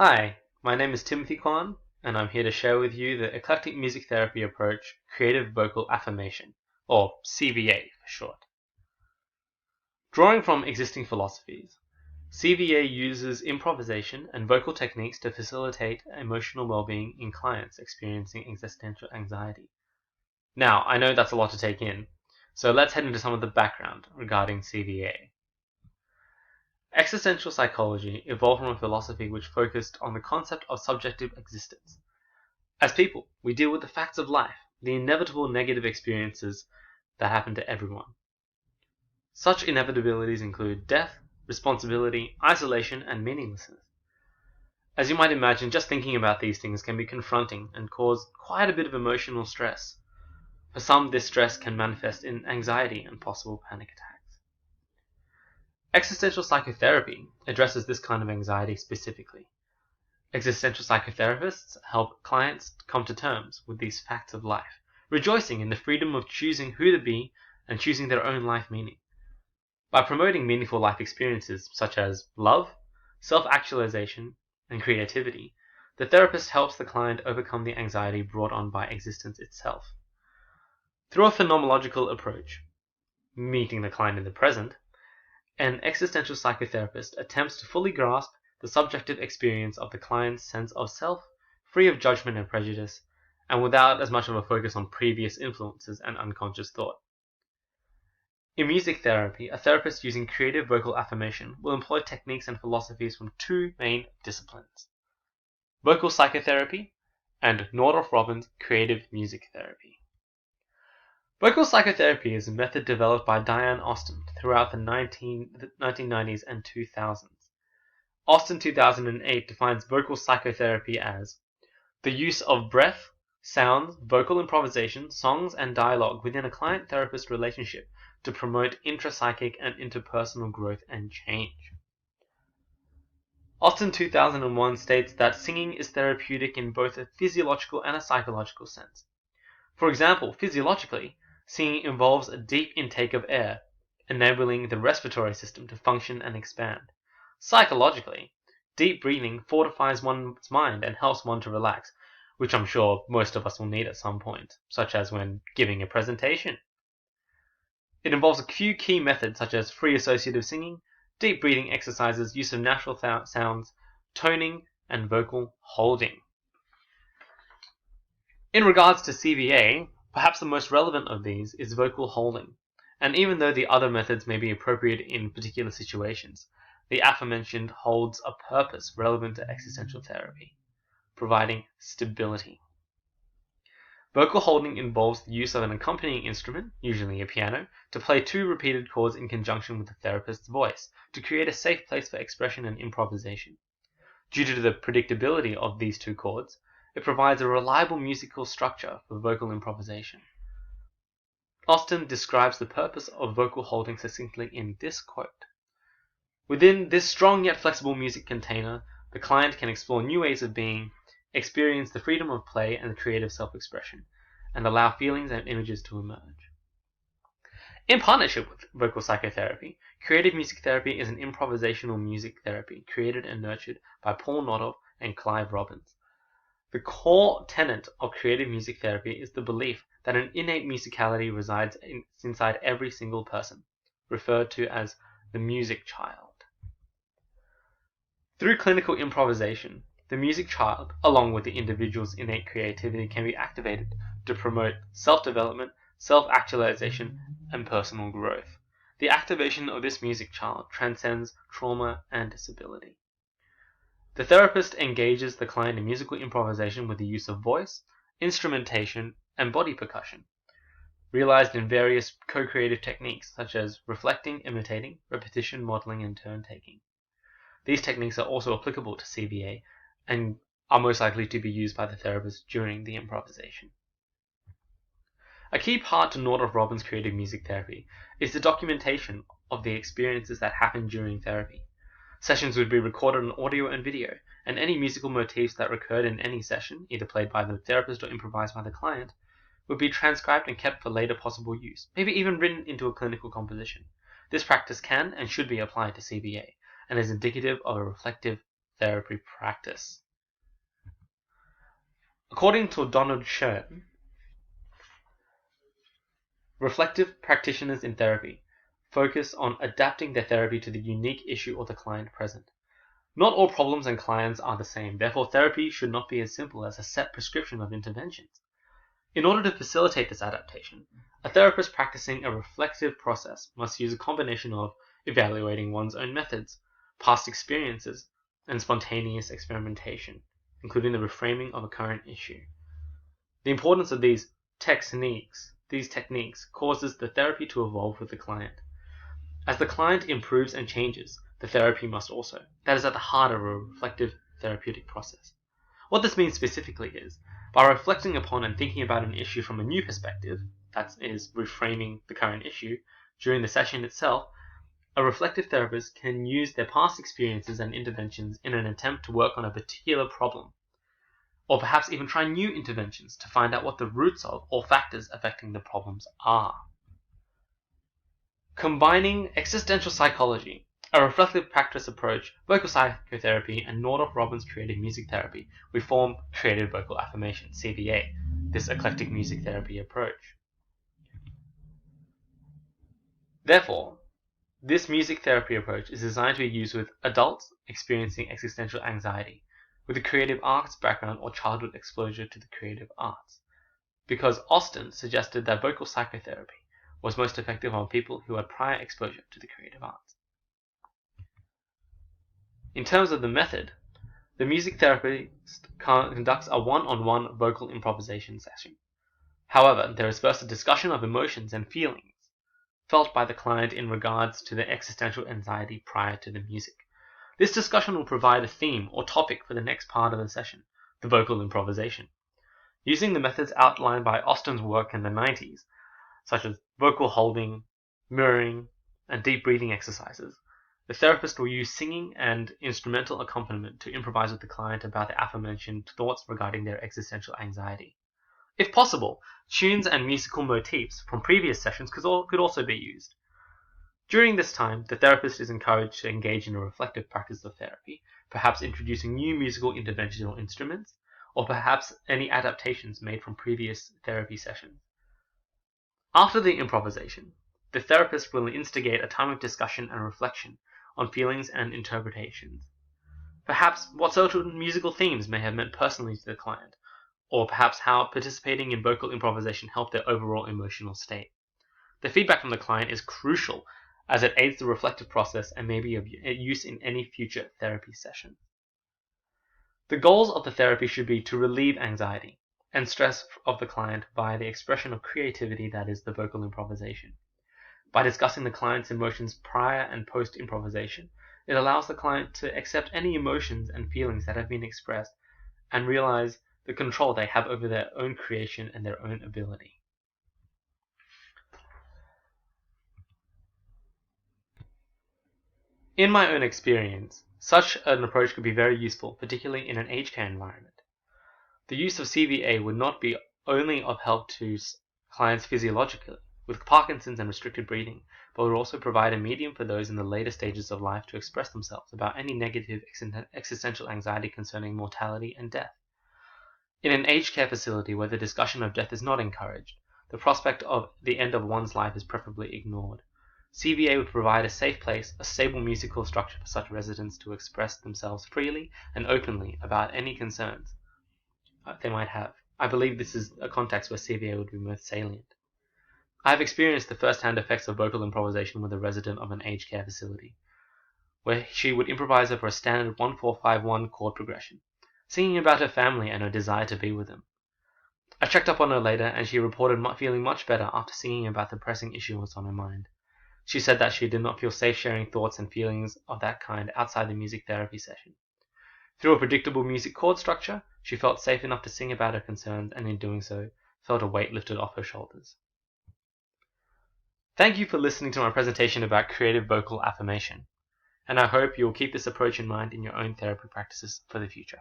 Hi, my name is Timothy Kwan, and I'm here to share with you the Eclectic Music Therapy approach, Creative Vocal Affirmation, or CVA for short. Drawing from existing philosophies, CVA uses improvisation and vocal techniques to facilitate emotional well-being in clients experiencing existential anxiety. Now, I know that's a lot to take in, so let's head into some of the background regarding CVA. Existential psychology evolved from a philosophy which focused on the concept of subjective existence. As people, we deal with the facts of life, the inevitable negative experiences that happen to everyone. Such inevitabilities include death, responsibility, isolation, and meaninglessness. As you might imagine, just thinking about these things can be confronting and cause quite a bit of emotional stress. For some, this stress can manifest in anxiety and possible panic attacks. Existential psychotherapy addresses this kind of anxiety specifically. Existential psychotherapists help clients come to terms with these facts of life, rejoicing in the freedom of choosing who to be and choosing their own life meaning. By promoting meaningful life experiences such as love, self-actualization, and creativity, the therapist helps the client overcome the anxiety brought on by existence itself. Through a phenomenological approach, meeting the client in the present, an existential psychotherapist attempts to fully grasp the subjective experience of the client's sense of self, free of judgment and prejudice, and without as much of a focus on previous influences and unconscious thought. In music therapy, a therapist using creative vocal affirmation will employ techniques and philosophies from two main disciplines: vocal psychotherapy and Nordorf-Robbins creative music therapy. Vocal psychotherapy is a method developed by Diane Austin throughout the 1990s and 2000s. Austin 2008 defines vocal psychotherapy as the use of breath, sounds, vocal improvisation, songs, and dialogue within a client-therapist relationship to promote intrapsychic and interpersonal growth and change. Austin 2001 states that singing is therapeutic in both a physiological and a psychological sense. For example, physiologically, singing involves a deep intake of air, enabling the respiratory system to function and expand. Psychologically, deep breathing fortifies one's mind and helps one to relax, which I'm sure most of us will need at some point, such as when giving a presentation. It involves a few key methods such as free associative singing, deep breathing exercises, use of natural sounds, toning, and vocal holding. In regards to CVA, perhaps the most relevant of these is vocal holding, and even though the other methods may be appropriate in particular situations, the aforementioned holds a purpose relevant to existential therapy, providing stability. Vocal holding involves the use of an accompanying instrument, usually a piano, to play two repeated chords in conjunction with the therapist's voice to create a safe place for expression and improvisation. Due to the predictability of these two chords, it provides a reliable musical structure for vocal improvisation. Austin describes the purpose of vocal holding succinctly in this quote: "Within this strong yet flexible music container, the client can explore new ways of being, experience the freedom of play and creative self-expression, and allow feelings and images to emerge." In partnership with vocal psychotherapy, creative music therapy is an improvisational music therapy created and nurtured by Paul Nordorf and Clive Robbins. The core tenet of creative music therapy is the belief that an innate musicality resides inside every single person, referred to as the music child. Through clinical improvisation, the music child, along with the individual's innate creativity, can be activated to promote self-development, self-actualization, and personal growth. The activation of this music child transcends trauma and disability. The therapist engages the client in musical improvisation with the use of voice, instrumentation, and body percussion, realized in various co-creative techniques such as reflecting, imitating, repetition, modeling, and turn-taking. These techniques are also applicable to CVA and are most likely to be used by the therapist during the improvisation. A key part to Nordorf-Robbins creative music therapy is the documentation of the experiences that happen during therapy. Sessions would be recorded on audio and video, and any musical motifs that recurred in any session, either played by the therapist or improvised by the client, would be transcribed and kept for later possible use, maybe even written into a clinical composition. This practice can and should be applied to CVA, and is indicative of a reflective therapy practice. According to Donald Shern, reflective practitioners in therapy focus on adapting their therapy to the unique issue or the client present. Not all problems and clients are the same, therefore therapy should not be as simple as a set prescription of interventions. In order to facilitate this adaptation, a therapist practicing a reflective process must use a combination of evaluating one's own methods, past experiences, and spontaneous experimentation, including the reframing of a current issue. The importance of these techniques causes the therapy to evolve with the client. As the client improves and changes, the therapy must also. That is at the heart of a reflective therapeutic process. What this means specifically is, by reflecting upon and thinking about an issue from a new perspective, that is, reframing the current issue, during the session itself, a reflective therapist can use their past experiences and interventions in an attempt to work on a particular problem, or perhaps even try new interventions to find out what the roots of or factors affecting the problems are. Combining existential psychology, a reflective practice approach, vocal psychotherapy, and Northrop Robbins creative music therapy, we form creative vocal affirmation, CVA, this eclectic music therapy approach. Therefore, this music therapy approach is designed to be used with adults experiencing existential anxiety, with a creative arts background or childhood exposure to the creative arts, because Austin suggested that vocal psychotherapy was most effective on people who had prior exposure to the creative arts. In terms of the method, the music therapist conducts a one-on-one vocal improvisation session. However, there is first a discussion of emotions and feelings felt by the client in regards to their existential anxiety prior to the music. This discussion will provide a theme or topic for the next part of the session, the vocal improvisation. Using the methods outlined by Austin's work in the 90s, such as vocal holding, mirroring, and deep breathing exercises, the therapist will use singing and instrumental accompaniment to improvise with the client about the aforementioned thoughts regarding their existential anxiety. If possible, tunes and musical motifs from previous sessions could also be used. During this time, the therapist is encouraged to engage in a reflective practice of therapy, perhaps introducing new musical interventional instruments, or perhaps any adaptations made from previous therapy sessions. After the improvisation, the therapist will instigate a time of discussion and reflection on feelings and interpretations. Perhaps what certain musical themes may have meant personally to the client, or perhaps how participating in vocal improvisation helped their overall emotional state. The feedback from the client is crucial as it aids the reflective process and may be of use in any future therapy session. The goals of the therapy should be to relieve anxiety and stress of the client via the expression of creativity that is the vocal improvisation. By discussing the client's emotions prior and post improvisation, it allows the client to accept any emotions and feelings that have been expressed and realize the control they have over their own creation and their own ability. In my own experience, such an approach could be very useful, particularly in an aged care environment. The use of CVA would not be only of help to clients physiologically, with Parkinson's and restricted breathing, but would also provide a medium for those in the later stages of life to express themselves about any negative existential anxiety concerning mortality and death. In an aged care facility where the discussion of death is not encouraged, the prospect of the end of one's life is preferably ignored. CVA would provide a safe place, a stable musical structure for such residents to express themselves freely and openly about any concerns they might have. I believe this is a context where CVA would be most salient. I have experienced the first-hand effects of vocal improvisation with a resident of an aged care facility, where she would improvise over a standard 1-4-5-1 chord progression, singing about her family and her desire to be with them. I checked up on her later, and she reported feeling much better after singing about the pressing issues on her mind. She said that she did not feel safe sharing thoughts and feelings of that kind outside the music therapy session. Through a predictable music chord structure, she felt safe enough to sing about her concerns, and in doing so, felt a weight lifted off her shoulders. Thank you for listening to my presentation about creative vocal affirmation, and I hope you will keep this approach in mind in your own therapy practices for the future.